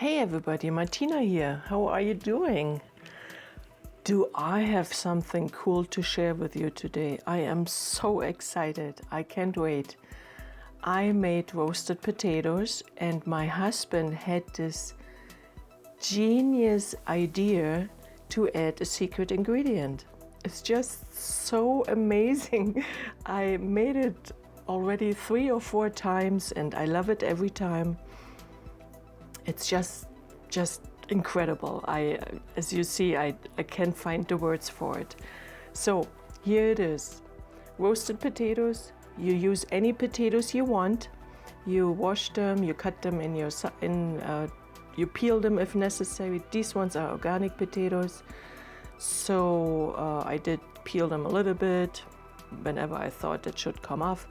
Hey everybody, Martina here. How are you doing? Do I have something cool to share with you today? I am so excited. I can't wait. I made roasted potatoes and my husband had this genius idea to add a secret ingredient. It's just so amazing. I made it already 3 or 4 times and I love it every time. It's just incredible. As you see, I can't find the words for it. So here it is. Roasted potatoes. You use any potatoes you want. You wash them, you cut them you peel them if necessary. These ones are organic potatoes. So I did peel them a little bit whenever I thought it should come off.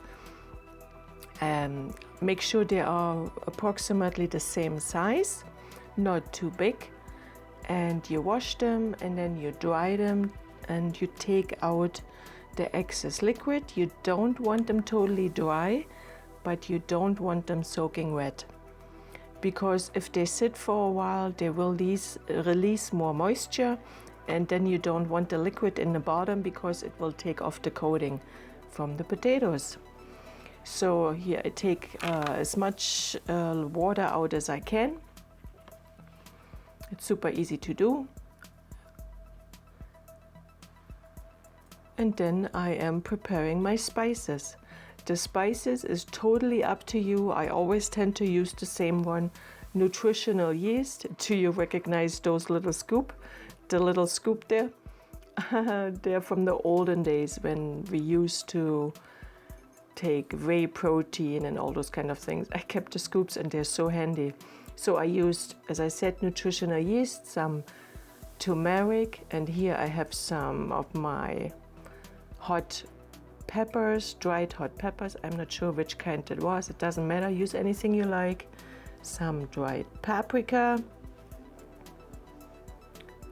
Make sure they are approximately the same size, not too big, and you wash them and then you dry them and you take out the excess liquid. You don't want them totally dry, but you don't want them soaking wet, because if they sit for a while they will release more moisture, and then you don't want the liquid in the bottom because it will take off the coating from the potatoes. So here I take as much water out as I can. It's super easy to do. And then I am preparing my spices. The spices is totally up to you. I always tend to use the same one, nutritional yeast. Do you recognize those little scoop? The little scoop there? They're from the olden days when we used to take whey protein and all those kind of things. I kept the scoops and they're so handy. So I used, as I said, nutritional yeast, some turmeric, and here I have some of my hot peppers, dried hot peppers. I'm not sure which kind it was. It doesn't matter. Use anything you like. Some dried paprika,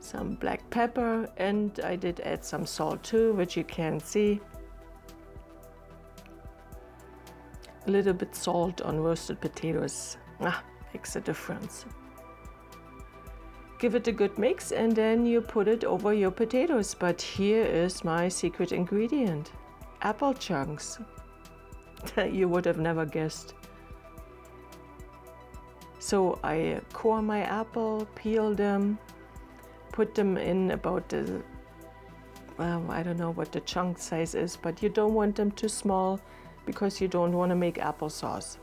some black pepper, and I did add some salt too, which you can see. A little bit salt on roasted potatoes makes a difference. Give it a good mix and then you put it over your potatoes. But here is my secret ingredient: apple chunks. You would have never guessed. So I core my apple, peel them, put them in about the, I don't know what the chunk size is, but you don't want them too small because you don't want to make applesauce.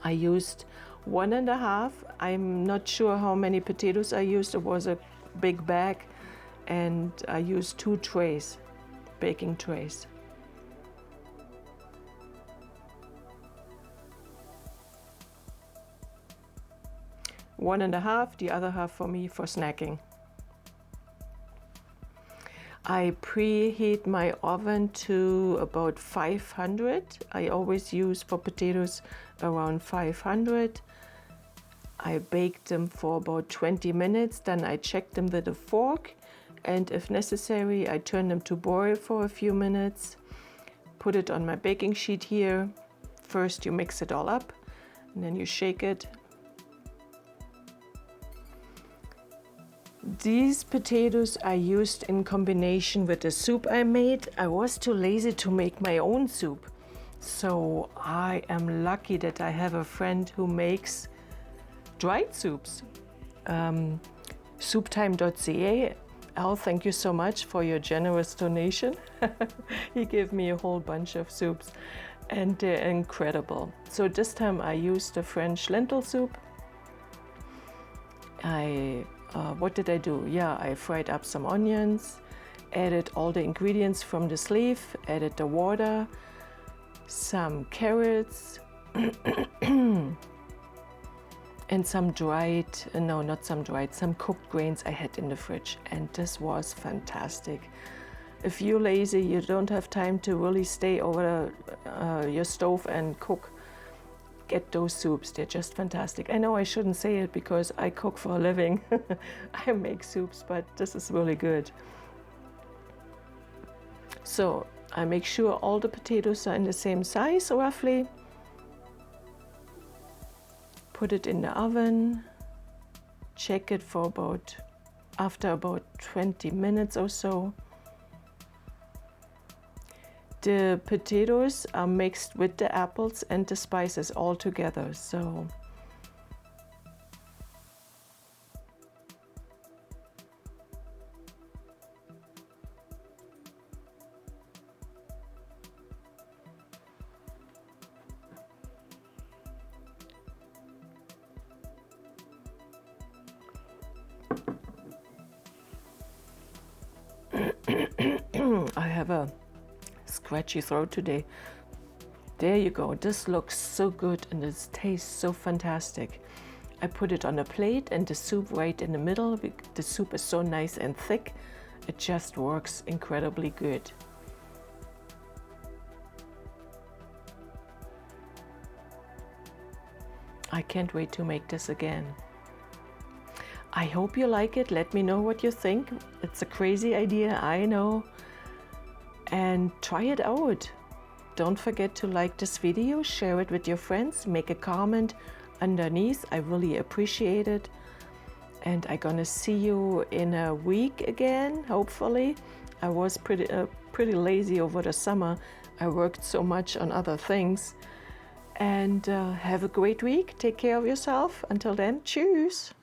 I used 1.5. I'm not sure how many potatoes I used. It was a big bag, and I used 2 trays, baking trays. One and a half, the other half for me for snacking. I preheat my oven to about 500. I always use for potatoes around 500. I bake them for about 20 minutes. Then I check them with a fork, and if necessary, I turn them to broil for a few minutes. Put it on my baking sheet here. First you mix it all up, and then you shake it. These potatoes I used in combination with the soup I made. I was too lazy to make my own soup. So I am lucky that I have a friend who makes dried soups. Souptime.ca. Al, thank you so much for your generous donation. He gave me a whole bunch of soups and they're incredible. So this time I used the French lentil soup. What did I do? Yeah, I fried up some onions, added all the ingredients from the sleeve, added the water, some carrots, and some cooked grains I had in the fridge. And this was fantastic. If you're lazy, you don't have time to really stay over your stove and cook, get those soups. They're just fantastic. I know I shouldn't say it because I cook for a living. I make soups, but this is really good. So I make sure all the potatoes are in the same size roughly. Put it in the oven. check it for after about 20 minutes or so. The potatoes are mixed with the apples and the spices all together, so I have a scratchy throat today. There you go. This looks so good and it tastes so fantastic. I put it on a plate and the soup right in the middle. The soup is so nice and thick. It just works incredibly good. I can't wait to make this again. I hope you like it. Let me know what you think. It's a crazy idea, I know. And try it out. Don't forget to like this video, share it with your friends, make a comment underneath. I really appreciate it. And I'm gonna see you in a week again, hopefully. I was pretty lazy over the summer. I worked so much on other things. And have a great week. Take care of yourself. Until then, cheers.